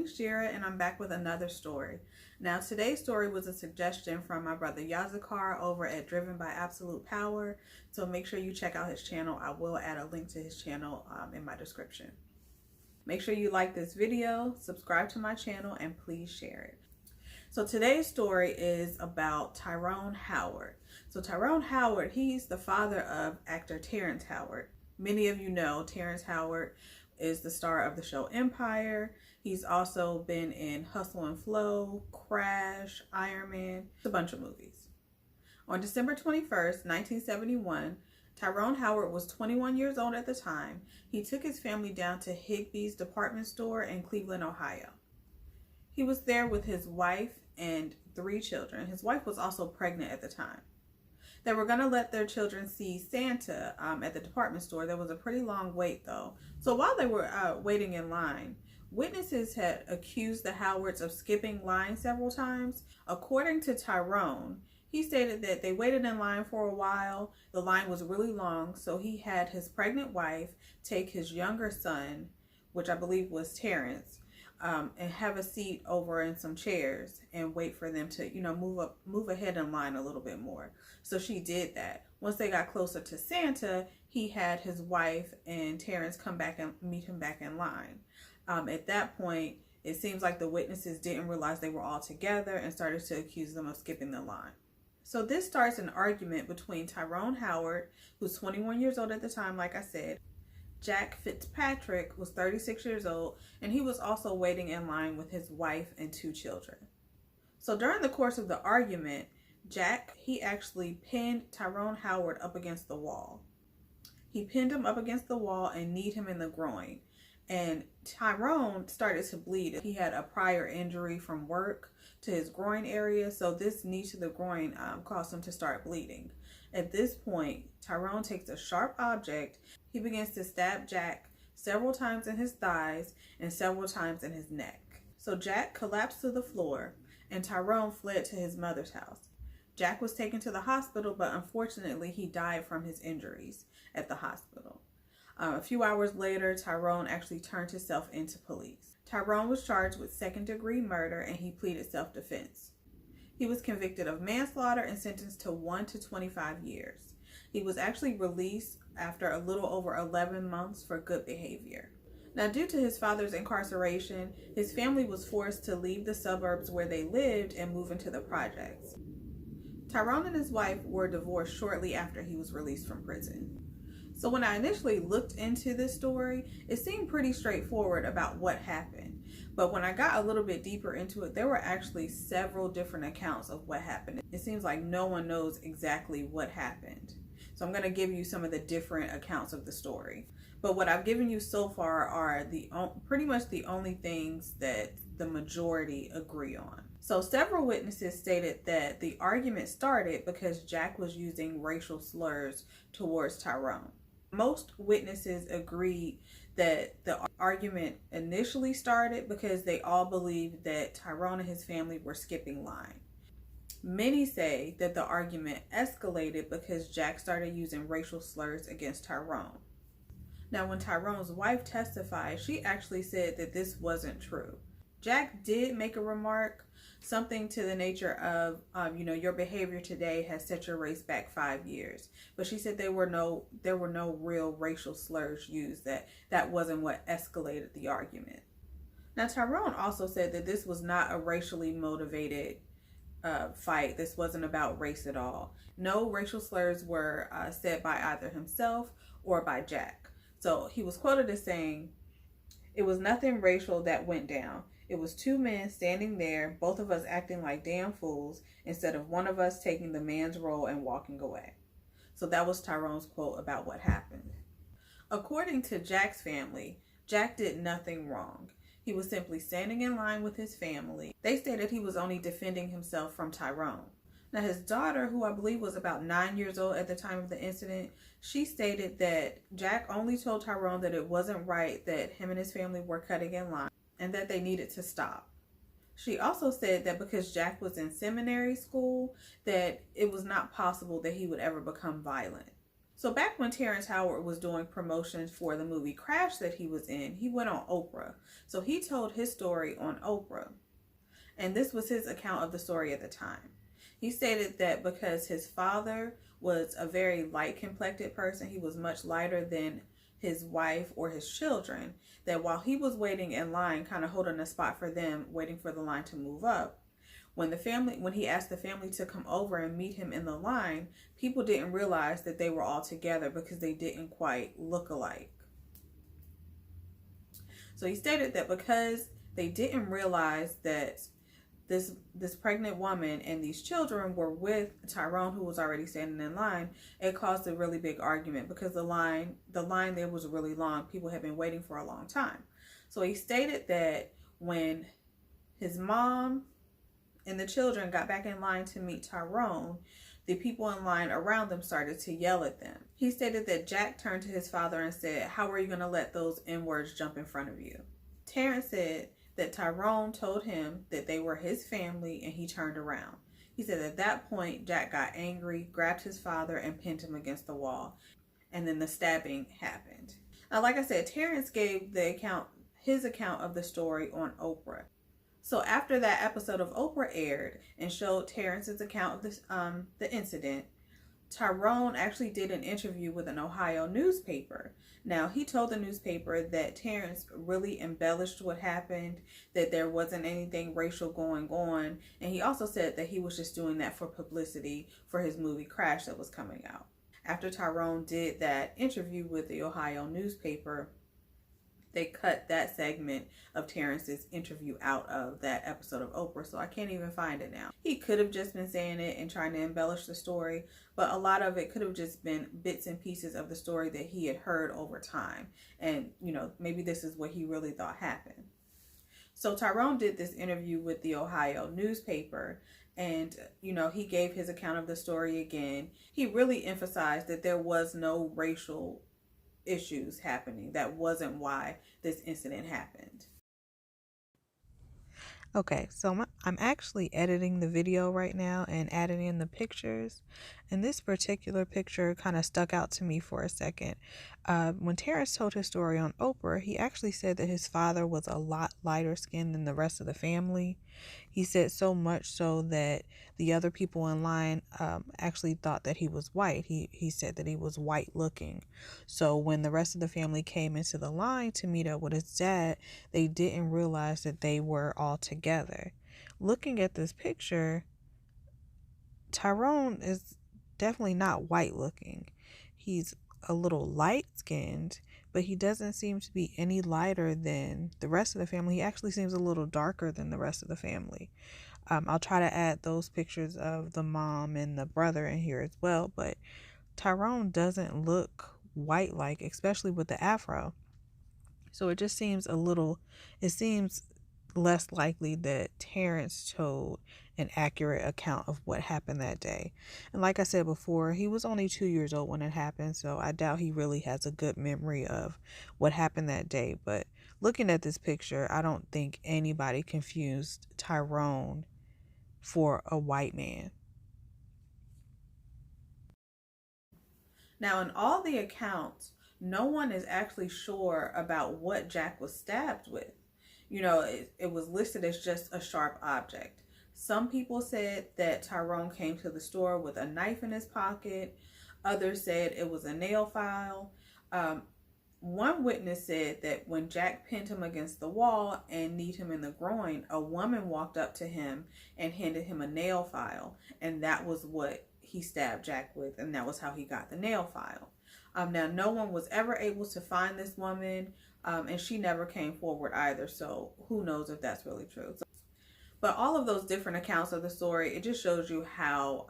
name's Jira and I'm back with another story. Now today's story was a suggestion from my brother Yazakar over at Driven by Absolute Power. So make sure you check out his channel. I will add a link to his channel in my description. Make sure you like this video, subscribe to my channel, and please share it. So today's story is about Tyrone Howard. So Tyrone Howard, he's the father of actor Terrance Howard. Many of you know Terrance Howard is the star of the show Empire. He's also been in Hustle and Flow, Crash, Iron Man, a bunch of movies. On December 21st, 1971, Tyrone Howard was 21 years old at the time. He took his family down to Higbees department store in Cleveland, Ohio. He was there with his wife and 3 children. His wife was also pregnant at the time. They were going to let their children see Santa at the department store. There was a pretty long wait though. So while they were waiting in line, witnesses had accused the Howards of skipping lines several times. According to Tyrone, he stated that they waited in line for a while. The line was really long, so he had his pregnant wife take his younger son, which I believe was Terrance, and have a seat over in some chairs and wait for them to, move ahead in line a little bit more. So she did that. Once they got closer to Santa, he had his wife and Terrance come back and meet him back in line. At that point, it seems like the witnesses didn't realize they were all together and started to accuse them of skipping the line. So this starts an argument between Tyrone Howard, who's 21 years old at the time, like I said. Jack Fitzpatrick was 36 years old, and he was also waiting in line with his wife and 2 children. So during the course of the argument, Jack, he actually pinned Tyrone Howard up against the wall. He pinned him up against the wall and kneed him in the groin. And Tyrone started to bleed. He had a prior injury from work to his groin area, so this knee to the groin caused him to start bleeding. At this point, Tyrone takes a sharp object. He begins to stab Jack several times in his thighs and several times in his neck. So Jack collapsed to the floor and Tyrone fled to his mother's house. Jack was taken to the hospital, but unfortunately he died from his injuries at the hospital. A few hours later, Tyrone actually turned himself into police. Tyrone was charged with second-degree murder and he pleaded self-defense. He was convicted of manslaughter and sentenced to 1 to 25 years. He was actually released after a little over 11 months for good behavior. Now, due to his father's incarceration, his family was forced to leave the suburbs where they lived and move into the projects. Tyrone and his wife were divorced shortly after he was released from prison. So when I initially looked into this story, it seemed pretty straightforward about what happened. But when I got a little bit deeper into it, there were actually several different accounts of what happened. It seems like no one knows exactly what happened. So I'm going to give you some of the different accounts of the story. But what I've given you so far are pretty much the only things that the majority agree on. So several witnesses stated that the argument started because Jack was using racial slurs towards Tyrone. Most witnesses agreed that the argument initially started because they all believed that Tyrone and his family were skipping line. Many say that the argument escalated because Jack started using racial slurs against Tyrone. Now, when Tyrone's wife testified, she actually said that this wasn't true. Jack did make a remark, something to the nature of, your behavior today has set your race back 5 years. But she said there were no real racial slurs used, that wasn't what escalated the argument. Now, Tyrone also said that this was not a racially motivated fight. This wasn't about race at all. No racial slurs were said by either himself or by Jack. So he was quoted as saying, "It was nothing racial that went down. It was 2 men standing there, both of us acting like damn fools, instead of one of us taking the man's role and walking away." So that was Tyrone's quote about what happened. According to Jack's family, Jack did nothing wrong. He was simply standing in line with his family. They stated he was only defending himself from Tyrone. Now, his daughter, who I believe was about 9 years old at the time of the incident, she stated that Jack only told Tyrone that it wasn't right that him and his family were cutting in line and that they needed to stop. She also said that because Jack was in seminary school, that it was not possible that he would ever become violent. So back when Terrance Howard was doing promotions for the movie Crash that he was in, he went on Oprah. So he told his story on Oprah. And this was his account of the story at the time. He stated that because his father was a very light complected person, he was much lighter than his wife or his children, that while he was waiting in line, kind of holding a spot for them, waiting for the line to move up, when he asked the family to come over and meet him in the line, people didn't realize that they were all together because they didn't quite look alike. So he stated that because they didn't realize that this pregnant woman and these children were with Tyrone, who was already standing in line, it caused a really big argument because the line there was really long. People had been waiting for a long time. So he stated that when his mom and the children got back in line to meet Tyrone, the people in line around them started to yell at them. He stated that Jack turned to his father and said, "How are you going to let those N-words jump in front of you?" Terrance said that Tyrone told him that they were his family, and he turned around. He said at that point, Jack got angry, grabbed his father, and pinned him against the wall. And then the stabbing happened. Now, like I said, Terrance gave his account of the story on Oprah. So after that episode of Oprah aired and showed Terrance's account of this, the incident, Tyrone actually did an interview with an Ohio newspaper. Now, he told the newspaper that Terrance really embellished what happened, that there wasn't anything racial going on, and he also said that he was just doing that for publicity for his movie Crash that was coming out. After Tyrone did that interview with the Ohio newspaper, they cut that segment of Terrance's interview out of that episode of Oprah, so I can't even find it now. He could have just been saying it and trying to embellish the story, but a lot of it could have just been bits and pieces of the story that he had heard over time. And, maybe this is what he really thought happened. So Tyrone did this interview with the Ohio newspaper, and, he gave his account of the story again. He really emphasized that there was no racial issues happening. That wasn't why this incident happened. Okay, so I'm actually editing the video right now and adding in the pictures. And this particular picture kind of stuck out to me for a second. When Terrance told his story on Oprah, he actually said that his father was a lot lighter skinned than the rest of the family. He said so much so that the other people in line actually thought that he was white. He said that he was white looking. So when the rest of the family came into the line to meet up with his dad, they didn't realize that they were all together. Looking at this picture, Tyrone is definitely not white looking. He's a little light skinned, but he doesn't seem to be any lighter than the rest of the family. He actually seems a little darker than the rest of the family. I'll try to add those pictures of the mom and the brother in here as well, but Tyrone doesn't look white like, especially with the afro. So it just seems it seems less likely that Terrance told an accurate account of what happened that day. And like I said before, he was only 2 years old when it happened, so I doubt he really has a good memory of what happened that day. But looking at this picture, I don't think anybody confused Tyrone for a white man. Now, in all the accounts, no one is actually sure about what Jack was stabbed with. It was listed as just a sharp object. Some people said that Tyrone came to the store with a knife in his pocket. Others said it was a nail file. One witness said that when Jack pinned him against the wall and kneed him in the groin, a woman walked up to him and handed him a nail file, and that was what he stabbed Jack with, and that was how he got the nail file. Now, no one was ever able to find this woman, and she never came forward either, so who knows if that's really true. But all of those different accounts of the story, it just shows you how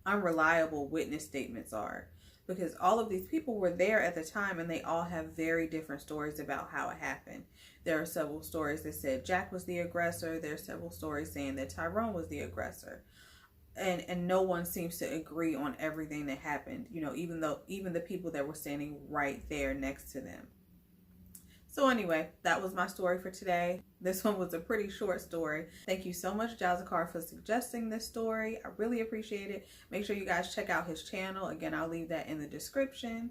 unreliable witness statements are, because all of these people were there at the time and they all have very different stories about how it happened. There are several stories that said Jack was the aggressor. There are several stories saying that Tyrone was the aggressor. And no one seems to agree on everything that happened, even the people that were standing right there next to them. So anyway, that was my story for today. This one was a pretty short story. Thank you so much, Jazakar, for suggesting this story. I really appreciate it. Make sure you guys check out his channel. Again, I'll leave that in the description.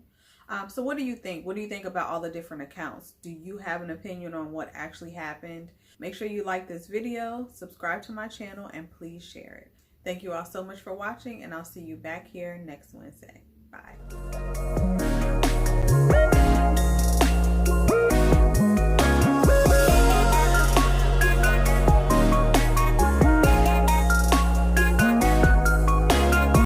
So what do you think? What do you think about all the different accounts? Do you have an opinion on what actually happened? Make sure you like this video, subscribe to my channel, and please share it. Thank you all so much for watching, and I'll see you back here next Wednesday. Bye.